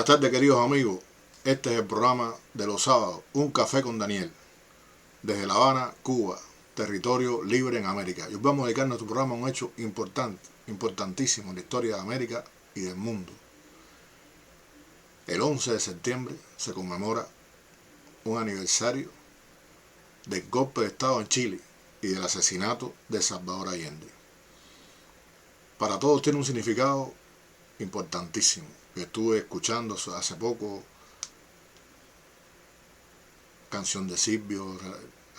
Buenas tardes, queridos amigos. Este es el programa de los sábados, Un Café con Daniel, desde La Habana, Cuba, territorio libre en América. Y hoy vamos a dedicar nuestro programa a un hecho importantísimo en la historia de América y del mundo. El 11 de septiembre se conmemora un aniversario del golpe de Estado en Chile y del asesinato de Salvador Allende. Para todos tiene un significado importantísimo. Estuve escuchando hace poco canción de Silvio,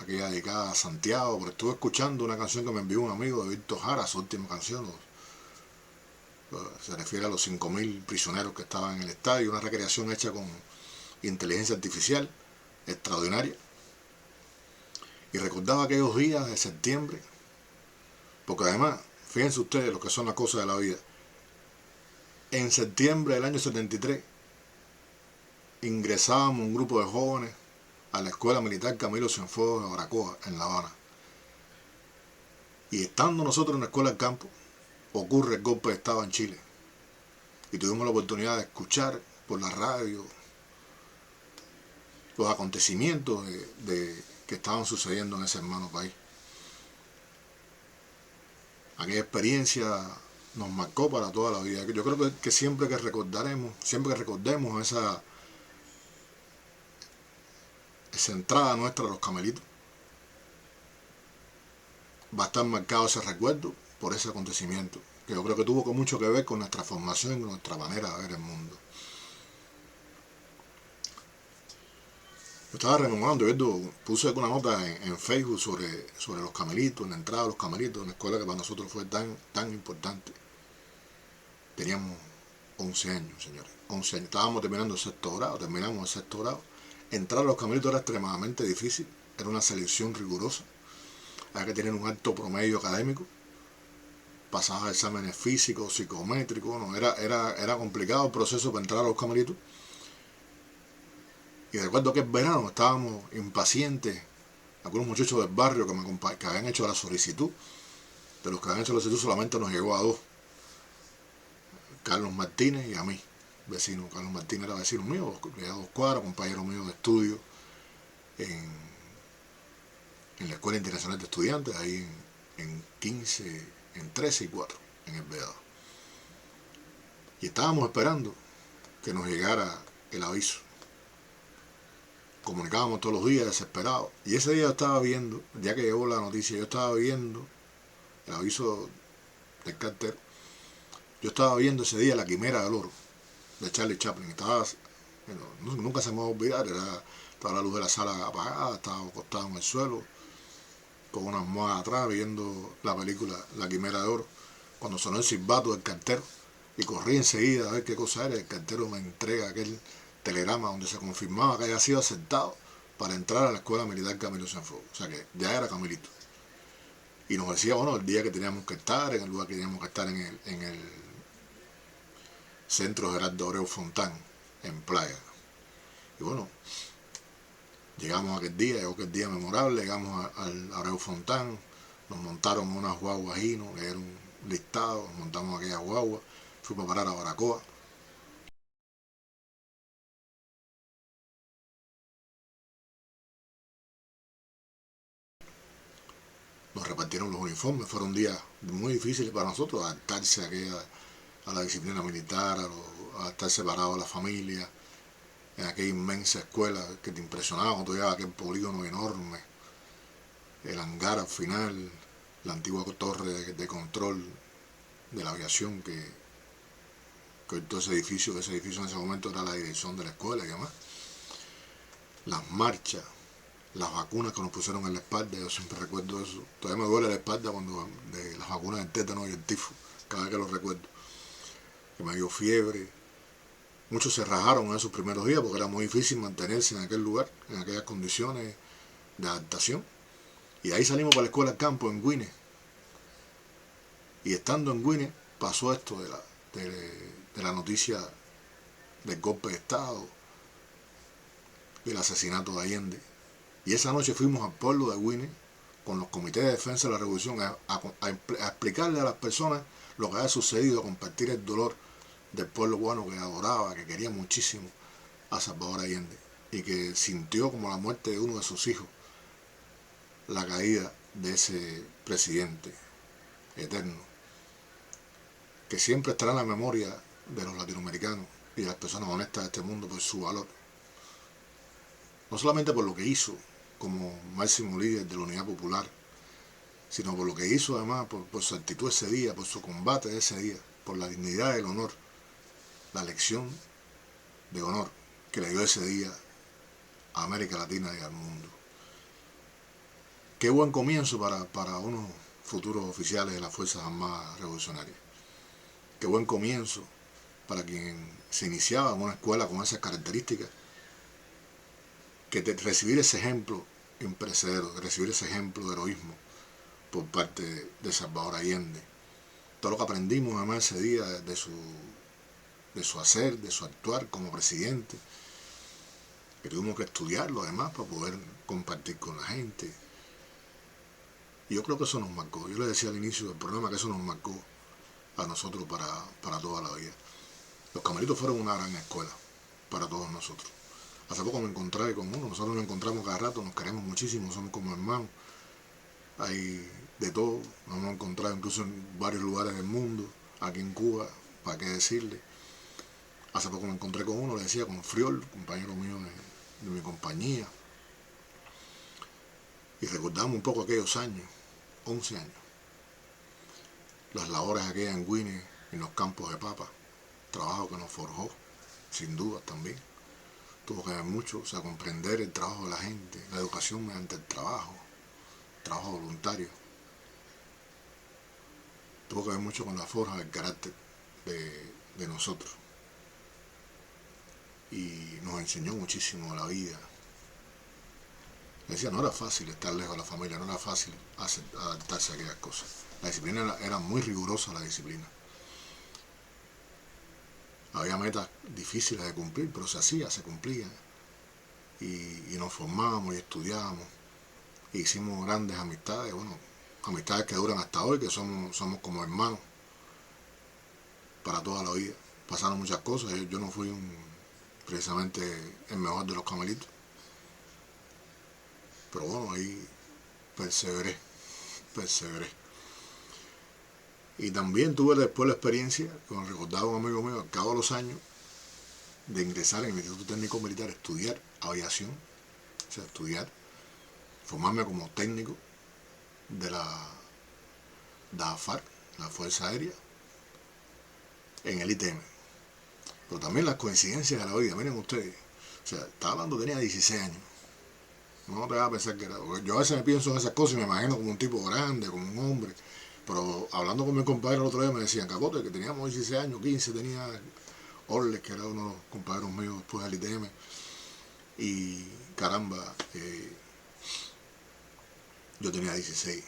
aquella dedicada a Santiago, pero estuve escuchando una canción que me envió un amigo de Víctor Jara, su última canción, se refiere a los 5.000 prisioneros que estaban en el estadio, una recreación hecha con inteligencia artificial extraordinaria, y recordaba aquellos días de septiembre, porque además, fíjense ustedes lo que son las cosas de la vida. En septiembre del año 73 ingresábamos un grupo de jóvenes a la Escuela Militar Camilo Cienfuegos de Baracoa, en La Habana. Y estando nosotros en la Escuela del Campo, ocurre el golpe de Estado en Chile. Y tuvimos la oportunidad de escuchar por la radio los acontecimientos que estaban sucediendo en ese hermano país. Aquella experiencia nos marcó para toda la vida. Yo creo que siempre que recordemos esa entrada nuestra a los Camelitos, va a estar marcado ese recuerdo por ese acontecimiento, que yo creo que tuvo mucho que ver con nuestra formación y nuestra manera de ver el mundo. Yo estaba rememorando, puse una nota en Facebook sobre los Camelitos, la entrada de los Camelitos, una escuela que para nosotros fue tan importante. Teníamos 11 años, señores, 11 años. Estábamos terminando el sexto grado, terminamos el sexto grado. Entrar a los Camelitos era extremadamente difícil, era una selección rigurosa. Había que tener un alto promedio académico, pasaba exámenes físicos, psicométricos, ¿no? Era complicado el proceso para entrar a los Camelitos. Y recuerdo que el verano estábamos impacientes, algunos muchachos del barrio que habían hecho la solicitud. De los que habían hecho la solicitud solamente nos llegó a dos, Carlos Martínez y a mí, vecino. Carlos Martínez era vecino mío, de 2 cuadras, compañero mío de estudio en la Escuela Internacional de Estudiantes, ahí en 13 y 4, en el Vedado. Y estábamos esperando que nos llegara el aviso. Comunicábamos todos los días desesperados. Y ese día yo estaba viendo, ya que llegó la noticia, yo estaba viendo el aviso del cartero. Yo estaba viendo ese día La Quimera del Oro, de Charlie Chaplin. Nunca se me va a olvidar, estaba la luz de la sala apagada, estaba acostado en el suelo, con una almohada atrás, viendo la película La Quimera de Oro, cuando sonó el silbato del cartero, y corrí enseguida a ver qué cosa era. El cartero me entrega aquel telegrama donde se confirmaba que había sido aceptado para entrar a la Escuela Militar Camilo Cienfuegos, o sea que ya era Camilito. Y nos decía, bueno, el día que teníamos que estar, en el lugar que teníamos que estar, en el Centro Gerardo Abreu Fontán, en Playa. Y bueno, llegamos aquel día memorable, llegamos al Abreu Fontán, nos montaron unas guaguas Hino, que era un listado, nos montamos aquella guagua, fuimos a parar a Baracoa. Nos repartieron los uniformes, fueron días muy difíciles para nosotros, adaptarse a la disciplina militar, a estar separados de la familia, en aquella inmensa escuela que te impresionaba cuando tú llegabas a aquel polígono enorme, el hangar al final, la antigua torre de control de la aviación que todo ese edificio en ese momento era la dirección de la escuela y demás. Las marchas, las vacunas que nos pusieron en la espalda, yo siempre recuerdo eso. Todavía me duele la espalda de las vacunas del tétano y el tifo, cada vez que lo recuerdo. Que me dio fiebre. Muchos se rajaron en esos primeros días porque era muy difícil mantenerse en aquel lugar, en aquellas condiciones de adaptación. Y de ahí salimos para la escuela del campo en Guine. Y estando en Guine pasó esto de la noticia del golpe de Estado, del asesinato de Allende. Y esa noche fuimos al pueblo de Guine con los comités de defensa de la revolución a explicarle a las personas lo que había sucedido, a compartir el dolor del pueblo cubano que adoraba, que quería muchísimo a Salvador Allende y que sintió como la muerte de uno de sus hijos la caída de ese presidente eterno, que siempre estará en la memoria de los latinoamericanos y de las personas honestas de este mundo por su valor, no solamente por lo que hizo como máximo líder de la Unidad Popular, sino por lo que hizo además, por su actitud ese día, por su combate de ese día, por la dignidad y el honor, la lección de honor que le dio ese día a América Latina y al mundo. Qué buen comienzo para unos futuros oficiales de las Fuerzas Armadas Revolucionarias. Qué buen comienzo para quien se iniciaba en una escuela con esas características, que recibir ese ejemplo imperecedero, recibir ese ejemplo de heroísmo por parte de Salvador Allende. Todo lo que aprendimos además ese día de su hacer, de su actuar como presidente, que tuvimos que estudiarlo además para poder compartir con la gente. Y yo creo que eso nos marcó. Yo le decía al inicio del programa que eso nos marcó a nosotros para toda la vida. Los Camelitos fueron una gran escuela para todos nosotros. Hace poco me encontré con uno, nosotros nos encontramos cada rato, nos queremos muchísimo, somos como hermanos. Hay de todo, nos hemos encontrado incluso en varios lugares del mundo, aquí en Cuba, para qué decirle. Hace poco me encontré con uno, le decía, con Friol, compañero mío de mi compañía. Y recordamos un poco aquellos años, 11 años. Las labores aquellas en Guinea, en los campos de papa, trabajo que nos forjó, sin duda también. Tuvo que ver mucho, o sea, comprender el trabajo de la gente, la educación mediante el trabajo voluntario. Tuvo que ver mucho con la forja del carácter de nosotros. Y nos enseñó muchísimo de la vida. Decía, no era fácil estar lejos de la familia, no era fácil adaptarse a aquellas cosas. La disciplina era muy rigurosa, la disciplina. Había metas difíciles de cumplir, pero se hacía, se cumplía. Y nos formábamos y estudiábamos. E hicimos grandes amistades, bueno, amistades que duran hasta hoy, que somos como hermanos para toda la vida. Pasaron muchas cosas, yo no fui precisamente el mejor de los camelitos. Pero bueno, ahí perseveré. Y también tuve después la experiencia, como recordaba un amigo mío, al cabo de los años, de ingresar en el Instituto Técnico Militar, estudiar aviación, o sea, formarme como técnico de la AFAR, la Fuerza Aérea, en el ITM. Pero también las coincidencias de la vida, miren ustedes, o sea, estaba hablando, tenía 16 años. No te vas a pensar que era. Yo a veces me pienso en esas cosas y me imagino como un tipo grande, como un hombre. Pero hablando con mi compadre el otro día me decían, Capote, que teníamos 16 años, 15, tenía Orles, que era uno de los compañeros míos después del ITM. Y caramba, yo tenía 16.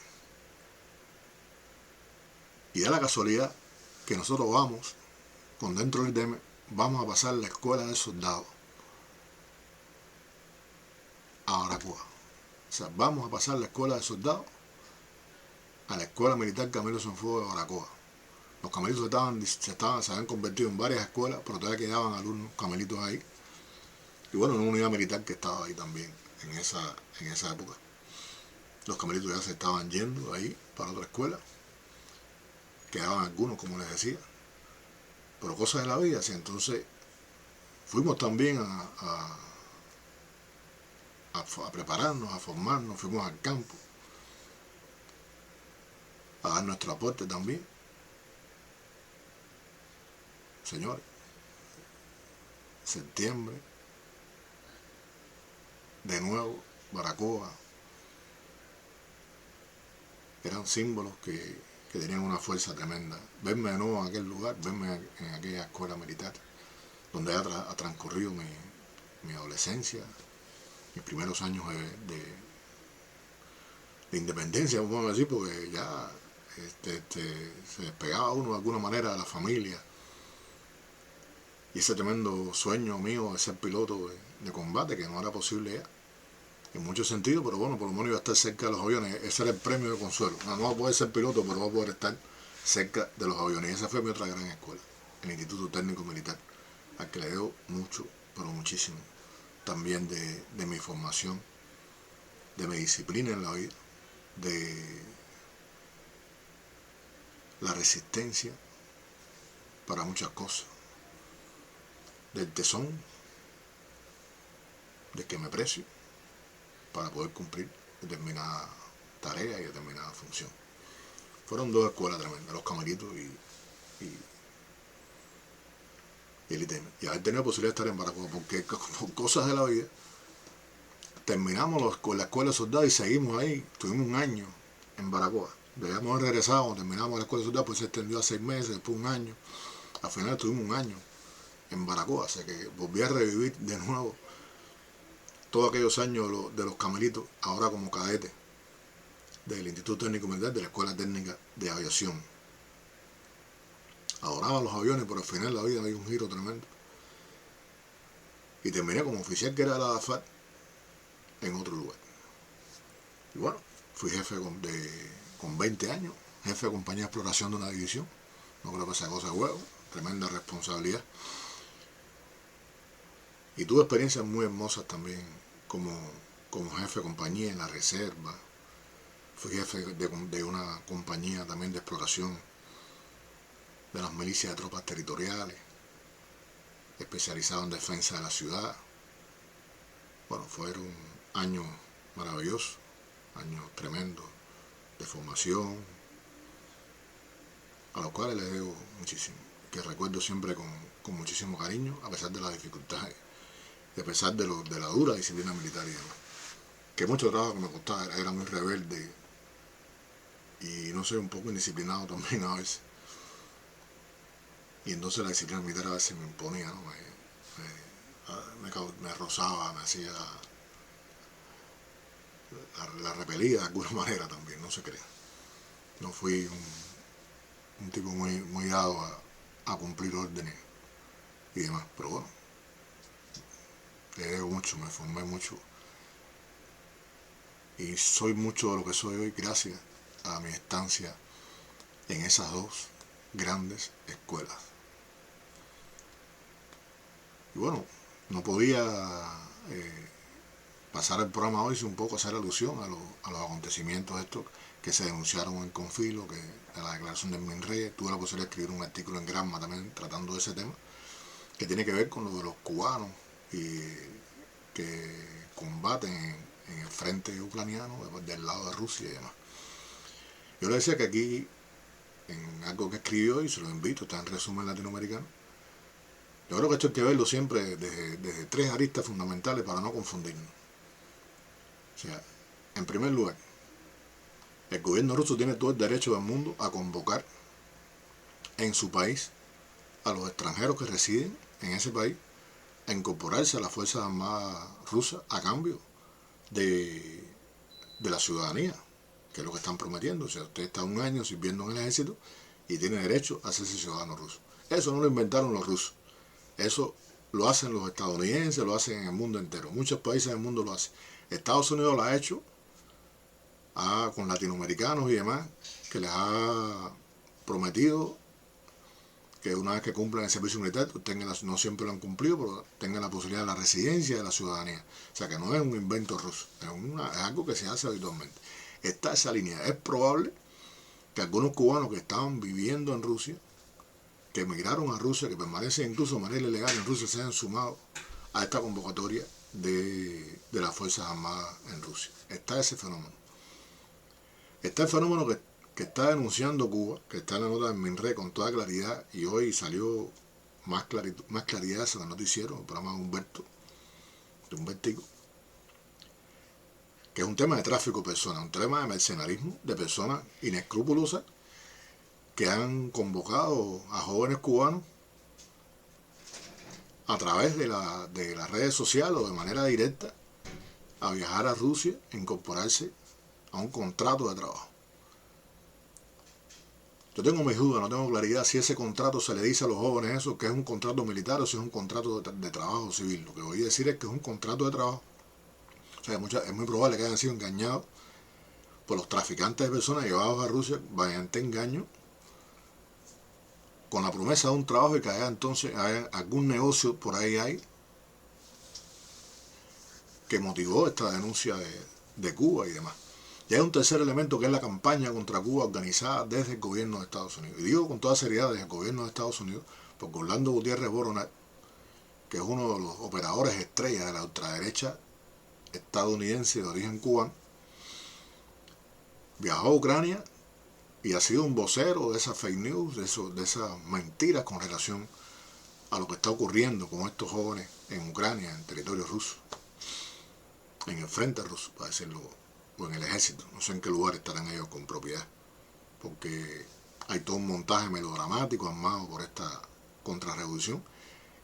Y da la casualidad que nosotros vamos, con dentro del ITM, vamos a pasar la escuela de soldados a Baracoa. O sea, vamos a pasar la escuela de soldados a la Escuela Militar Camilo Cienfuegos de Baracoa. Los camelitos se habían convertido en varias escuelas, pero todavía quedaban alumnos camelitos ahí. Y bueno, en una unidad militar que estaba ahí también, en esa época. Los camelitos ya se estaban yendo ahí para otra escuela. Quedaban algunos, como les decía. Pero cosas de la vida, así. Entonces, fuimos también a prepararnos, a formarnos, fuimos al campo, a dar nuestro aporte también. Señores, septiembre, de nuevo, Baracoa, eran símbolos que tenían una fuerza tremenda. Verme de nuevo en aquel lugar, verme en aquella escuela militar, donde ha transcurrido mi adolescencia, mis primeros años de independencia, vamos a decir, porque ya se despegaba uno de alguna manera de la familia. Y ese tremendo sueño mío de ser piloto de combate, que no era posible ya, en muchos sentidos, pero bueno, por lo menos iba a estar cerca de los aviones. Ese era el premio de consuelo. No va a poder ser piloto, pero va a poder estar cerca de los aviones. Y esa fue mi otra gran escuela, el Instituto Técnico Militar, al que le debo mucho, pero muchísimo, también de mi formación, de mi disciplina en la vida, de la resistencia para muchas cosas, del tesón, de que me precio para poder cumplir determinada tarea y determinada función. Fueron dos escuelas tremendas, los Camaritos y el ITM. Y haber tenido la posibilidad de estar en Baracoa, porque por cosas de la vida terminamos la escuela de soldados y seguimos ahí. Tuvimos un año en Baracoa. Debíamos haber regresado, terminamos la escuela de soldados, pues se extendió a 6 meses, después un año. Al final tuvimos un año en Baracoa, o sea que volví a revivir de nuevo todos aquellos años de los Camelitos, ahora como cadete del Instituto Técnico Militar, de la Escuela Técnica de Aviación. Adoraba los aviones, pero al final de la vida había un giro tremendo. Y terminé como oficial que era la AFAT en otro lugar. Y bueno, fui jefe con 20 años, jefe de compañía de exploración de una división. No creo que sea cosa de huevo, tremenda responsabilidad. Y tuve experiencias muy hermosas también como jefe de compañía en la reserva. Fui jefe de una compañía también de exploración de las milicias de tropas territoriales, especializado en defensa de la ciudad. Bueno, fueron años maravillosos, años tremendos de formación, a los cuales les debo muchísimo, que recuerdo siempre con muchísimo cariño, a pesar de las dificultades, y a pesar de la dura disciplina militar y demás. Que mucho trabajo que me costaba, era muy rebelde y no sé, un poco indisciplinado también a veces. Y entonces la disciplina militar a veces me imponía, ¿no? Me rozaba, me hacía, la repelía de alguna manera también, no se crea. No fui un tipo muy dado a cumplir órdenes y demás, pero bueno, le debo mucho, me formé mucho y soy mucho de lo que soy hoy gracias a mi estancia en esas dos grandes escuelas. Y bueno, no podía pasar el programa hoy sin un poco hacer alusión a los acontecimientos estos que se denunciaron en Confilo, que a la declaración de Minrey. Tuve la posibilidad de escribir un artículo en Granma también tratando de ese tema, que tiene que ver con lo de los cubanos y que combaten en el frente ucraniano del lado de Rusia y demás. Yo le decía que aquí, en algo que escribió y se lo invito, está en Resumen Latinoamericano, yo creo que esto hay que verlo siempre desde tres aristas fundamentales para no confundirnos. O sea, en primer lugar, el gobierno ruso tiene todo el derecho del mundo a convocar en su país a los extranjeros que residen en ese país a incorporarse a las Fuerzas Armadas rusas a cambio de la ciudadanía, que es lo que están prometiendo. O sea, usted está un año sirviendo en el ejército y tiene derecho a hacerse ciudadano ruso. Eso no lo inventaron los rusos. Eso lo hacen los estadounidenses, lo hacen en el mundo entero. Muchos países del mundo lo hacen. Estados Unidos lo ha hecho con latinoamericanos y demás, que les ha prometido que una vez que cumplan el servicio militar, no siempre lo han cumplido, pero tengan la posibilidad de la residencia y de la ciudadanía. O sea que no es un invento ruso, es algo que se hace habitualmente. Está esa línea. Es probable que algunos cubanos que estaban viviendo en Rusia, que emigraron a Rusia, que permanecen incluso de manera ilegal en Rusia, se hayan sumado a esta convocatoria de las Fuerzas Armadas en Rusia. Está ese fenómeno. Está el fenómeno que está denunciando Cuba, que está en la nota de Minrey con toda claridad, y hoy salió más claridad en el noticiero, el programa de Humbertico, que es un tema de tráfico de personas, un tema de mercenarismo de personas inescrupulosas que han convocado a jóvenes cubanos a través de las redes sociales o de manera directa a viajar a Rusia e incorporarse a un contrato de trabajo. Yo tengo mis dudas, no tengo claridad si ese contrato se le dice a los jóvenes eso, que es un contrato militar o si es un contrato de trabajo civil. Lo que voy a decir es que es un contrato de trabajo. O sea, es muy probable que hayan sido engañados por los traficantes de personas llevados a Rusia mediante engaño con la promesa de un trabajo y que haya entonces algún negocio por ahí hay que motivó esta denuncia de Cuba y demás. Y hay un tercer elemento que es la campaña contra Cuba organizada desde el gobierno de Estados Unidos. Y digo con toda seriedad desde el gobierno de Estados Unidos, porque Orlando Gutiérrez Boronat, que es uno de los operadores estrellas de la ultraderecha estadounidense de origen cubano, viajó a Ucrania y ha sido un vocero de esas fake news, de esas mentiras con relación a lo que está ocurriendo con estos jóvenes en Ucrania, en territorio ruso, en el frente ruso, para decirlo, o en el ejército. No sé en qué lugar estarán ellos con propiedad, porque hay todo un montaje melodramático armado por esta contrarrevolución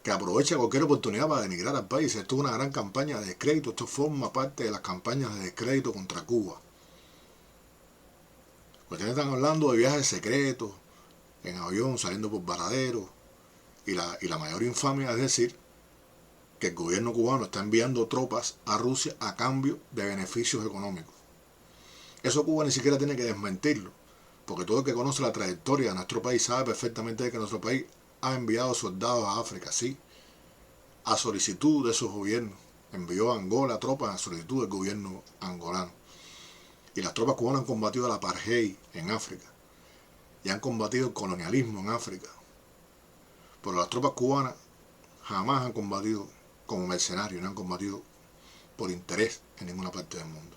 que aprovecha cualquier oportunidad para denigrar al país. Esto es una gran campaña de descrédito, esto forma parte de las campañas de descrédito contra Cuba. Ustedes están hablando de viajes secretos, en avión, saliendo por Varadero, y la mayor infamia es decir que el gobierno cubano está enviando tropas a Rusia a cambio de beneficios económicos. Eso Cuba ni siquiera tiene que desmentirlo, porque todo el que conoce la trayectoria de nuestro país sabe perfectamente que nuestro país ha enviado soldados a África, sí, a solicitud de esos gobiernos. Envió a Angola tropas a solicitud del gobierno angolano. Y las tropas cubanas han combatido el apartheid en África y han combatido el colonialismo en África. Pero las tropas cubanas jamás han combatido como mercenarios, no han combatido por interés en ninguna parte del mundo.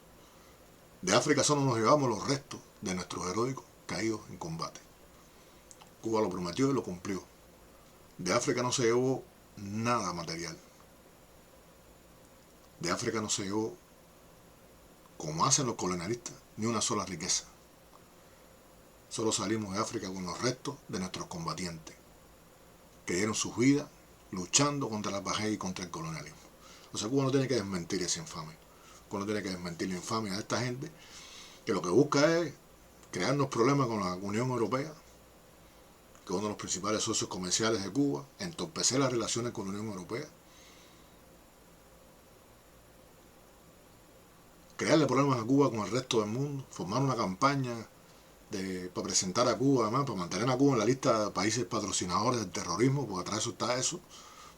De África solo nos llevamos los restos de nuestros heroicos caídos en combate. Cuba lo prometió y lo cumplió. De África no se llevó nada material. De África no se llevó, como hacen los colonialistas, ni una sola riqueza. Solo salimos de África con los restos de nuestros combatientes, que dieron sus vidas luchando contra la apartheid y contra el colonialismo. O sea, Cuba no tiene que desmentir esa infamia. Cuba no tiene que desmentir la infamia de esta gente que lo que busca es crearnos problemas con la Unión Europea, que es uno de los principales socios comerciales de Cuba, entorpecer las relaciones con la Unión Europea, crearle problemas a Cuba con el resto del mundo, formar una campaña para presentar a Cuba, además, para mantener a Cuba en la lista de países patrocinadores del terrorismo, porque atrás está eso,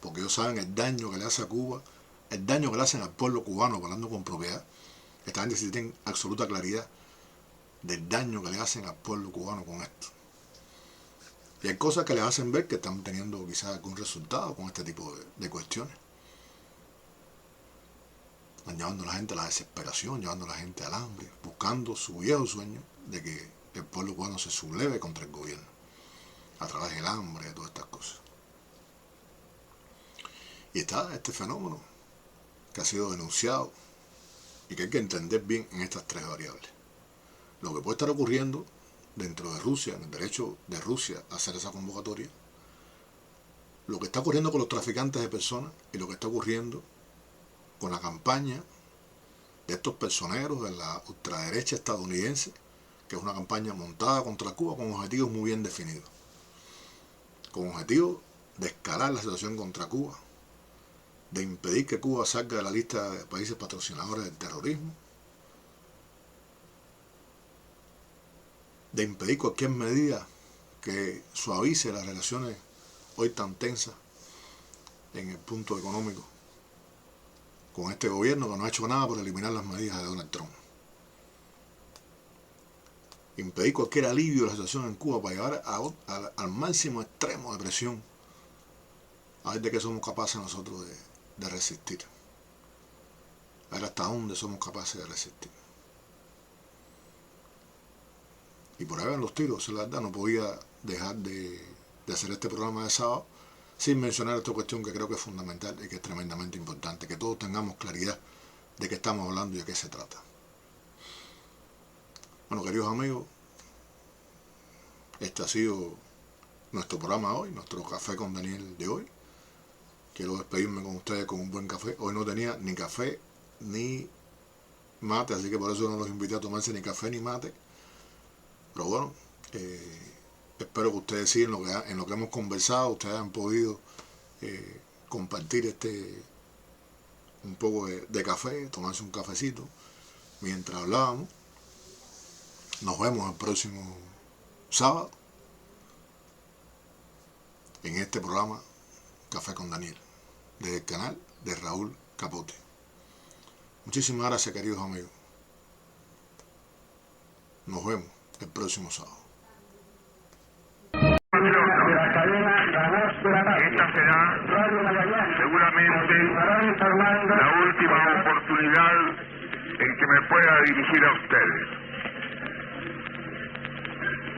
porque ellos saben el daño que le hace a Cuba, el daño que le hacen al pueblo cubano, hablando con propiedad. Esta gente sí tiene absoluta claridad del daño que le hacen al pueblo cubano con esto. Y hay cosas que les hacen ver que están teniendo quizás algún resultado con este tipo de cuestiones. Están llevando a la gente a la desesperación, llevando a la gente al hambre, buscando su viejo sueño de que el pueblo cubano se subleve contra el gobierno, a través del hambre y de todas estas cosas. Y está este fenómeno que ha sido denunciado y que hay que entender bien en estas tres variables. Lo que puede estar ocurriendo dentro de Rusia, en el derecho de Rusia a hacer esa convocatoria, lo que está ocurriendo con los traficantes de personas y lo que está ocurriendo con la campaña de estos personeros de la ultraderecha estadounidense, que es una campaña montada contra Cuba con objetivos muy bien definidos. Con objetivos de escalar la situación contra Cuba, de impedir que Cuba salga de la lista de países patrocinadores del terrorismo, de impedir cualquier medida que suavice las relaciones hoy tan tensas en el punto económico con este gobierno que no ha hecho nada por eliminar las medidas de Donald Trump. Impedir cualquier alivio de la situación en Cuba para llevar al máximo extremo de presión a ver de qué somos capaces nosotros de resistir, a ver hasta dónde somos capaces de resistir. Y por ahí van los tiros, la verdad, no podía dejar de hacer este programa de sábado sin mencionar esta cuestión que creo que es fundamental y que es tremendamente importante, que todos tengamos claridad de qué estamos hablando y de qué se trata. Bueno, queridos amigos, este ha sido nuestro programa hoy, nuestro café con Daniel de hoy. Quiero despedirme con ustedes con un buen café. Hoy no tenía ni café ni mate, así que por eso no los invité a tomarse ni café ni mate. Pero bueno, espero que ustedes sí, en lo que hemos conversado, ustedes han podido compartir un poco de café, tomarse un cafecito mientras hablábamos. Nos vemos el próximo sábado. en este programa Café con Daniel, desde el canal de Raúl Capote. Muchísimas gracias, queridos amigos. Nos vemos el próximo sábado. Esta será seguramente la última oportunidad en que me pueda dirigir a ustedes.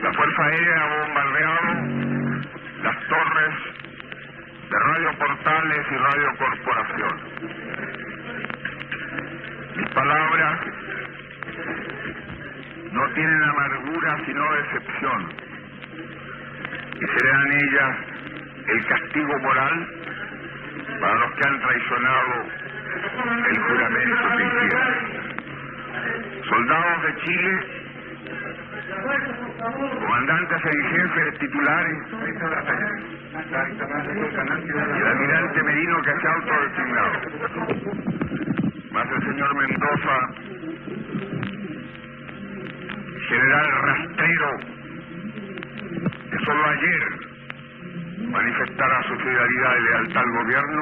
La Fuerza Aérea ha bombardeado las torres de Radio Portales y Radio Corporación. Mis palabras no tienen amargura sino decepción, y serán ellas el castigo moral para los que han traicionado el juramento que hicieron. Soldados de Chile, comandantes en jefes titulares, y el almirante Merino, que se ha autodesignado, más el señor Mendoza, general rastrero, que solo ayer manifestara su fidelidad y lealtad al gobierno,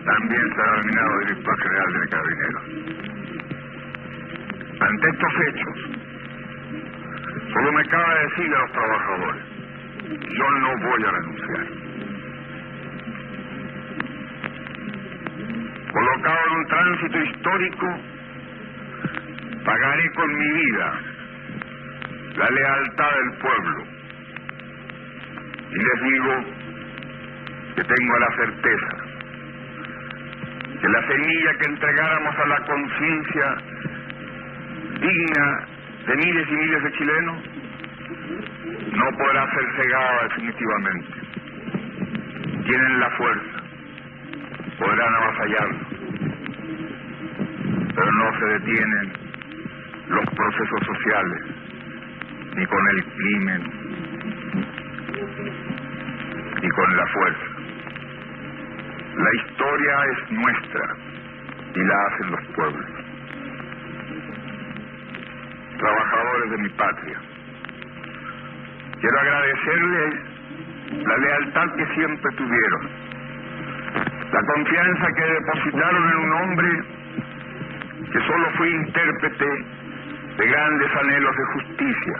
también será nominado director general de Carabineros. Ante estos hechos, solo me cabe decir a los trabajadores: yo no voy a renunciar. Colocado en un tránsito histórico, pagaré con mi vida la lealtad del pueblo. Y les digo que tengo la certeza que la semilla que entregáramos a la conciencia digna de miles y miles de chilenos no podrá ser cegada definitivamente. Tienen la fuerza, podrán avasallarlo, pero no se detienen los procesos sociales, ni con el crimen, ni con la fuerza. La historia es nuestra y la hacen los pueblos. Trabajadores de mi patria, quiero agradecerles la lealtad que siempre tuvieron, la confianza que depositaron en un hombre que solo fue intérprete de grandes anhelos de justicia,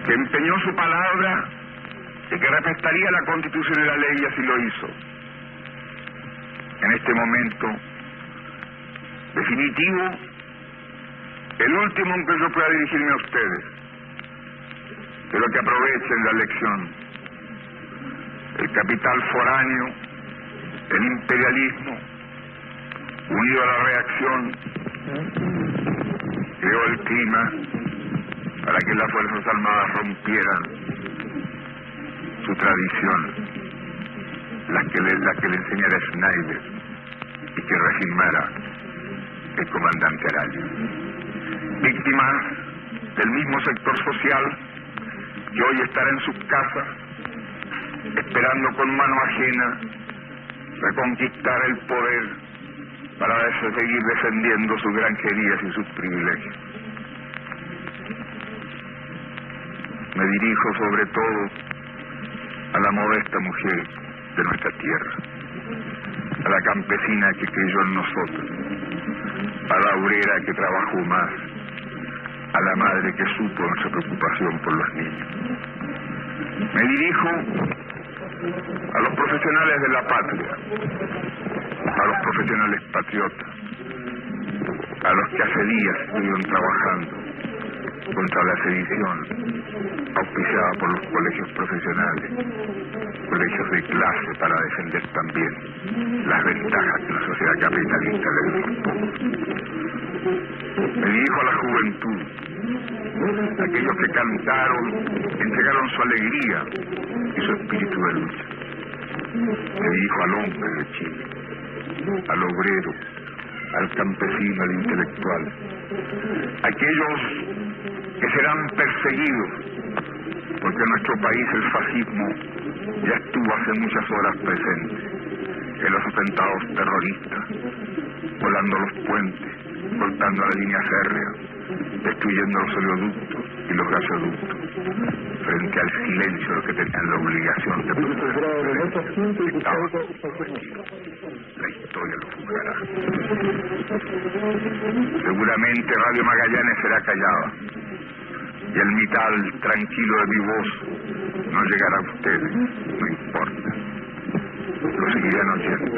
que empeñó su palabra de que respetaría la Constitución y la ley, y así lo hizo. En este momento definitivo, el último en que yo pueda dirigirme a ustedes, pero que aprovechen la lección. El capital foráneo, el imperialismo, unido a la reacción, creó el clima para que las Fuerzas Armadas rompieran su tradición, la que le enseñara Schneider y que reafirmara el comandante Araya. Víctimas del mismo sector social que hoy estará en sus casas esperando con mano ajena reconquistar el poder para seguir defendiendo sus granjerías y sus privilegios. Me dirijo sobre todo a la modesta mujer de nuestra tierra, a la campesina que creyó en nosotros, a la obrera que trabajó más, a la madre que supo nuestra preocupación por los niños. Me dirijo a los profesionales de la patria, a los profesionales patriotas, a los que hace días estuvieron trabajando contra la sedición auspiciada por los colegios profesionales, colegios de clase, para defender también las ventajas que la sociedad capitalista le dio a los pobres. Me dirijo a la juventud, aquellos que cantaron, entregaron su alegría y su espíritu de lucha. Me dirijo al hombre de Chile, al obrero, al campesino, al intelectual, aquellos que serán perseguidos, porque en nuestro país el fascismo ya estuvo hace muchas horas presente en los atentados terroristas, volando los puentes, cortando la línea férrea, destruyendo los oleoductos y los gasoductos. Frente a era el silencio lo que tenían la obligación de proteger. Estaban comprometidos. La historia lo juzgará. Seguramente Radio Magallanes será callada y el mital tranquilo de mi voz no llegará a ustedes, no importa. Lo seguirán oyendo.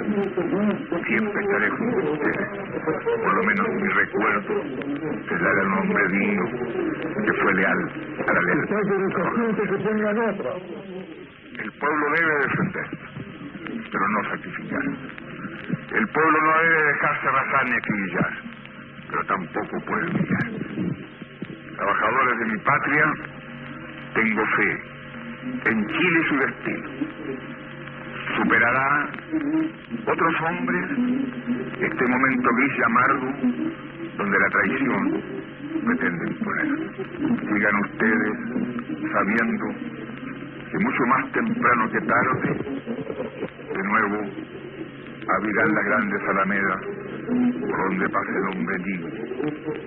Siempre estaré junto a ustedes. Por lo menos mi recuerdo será el hombre digno que fue leal a la lealtad. El pueblo debe defenderse, pero no sacrificar. El pueblo no debe dejarse arrasar ni acribillar, pero tampoco puede humillar. Trabajadores de mi patria, tengo fe en Chile y su destino. Superará otros hombres este momento gris y amargo donde la traición pretende imponer. Sigan ustedes sabiendo que mucho más temprano que tarde, de nuevo, abrirán las grandes alamedas por donde pase el hombre libre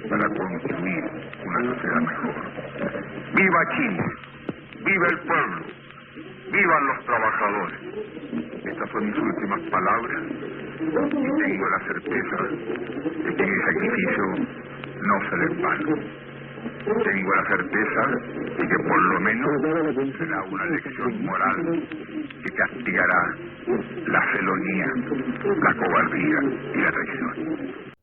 para construir una sociedad mejor. ¡Viva Chile! ¡Viva el pueblo! ¡Vivan los trabajadores! Estas son mis últimas palabras y tengo la certeza de que mi sacrificio no será en vano. Tengo la certeza de que por lo menos será una lección moral que castigará la felonía, la cobardía y la traición.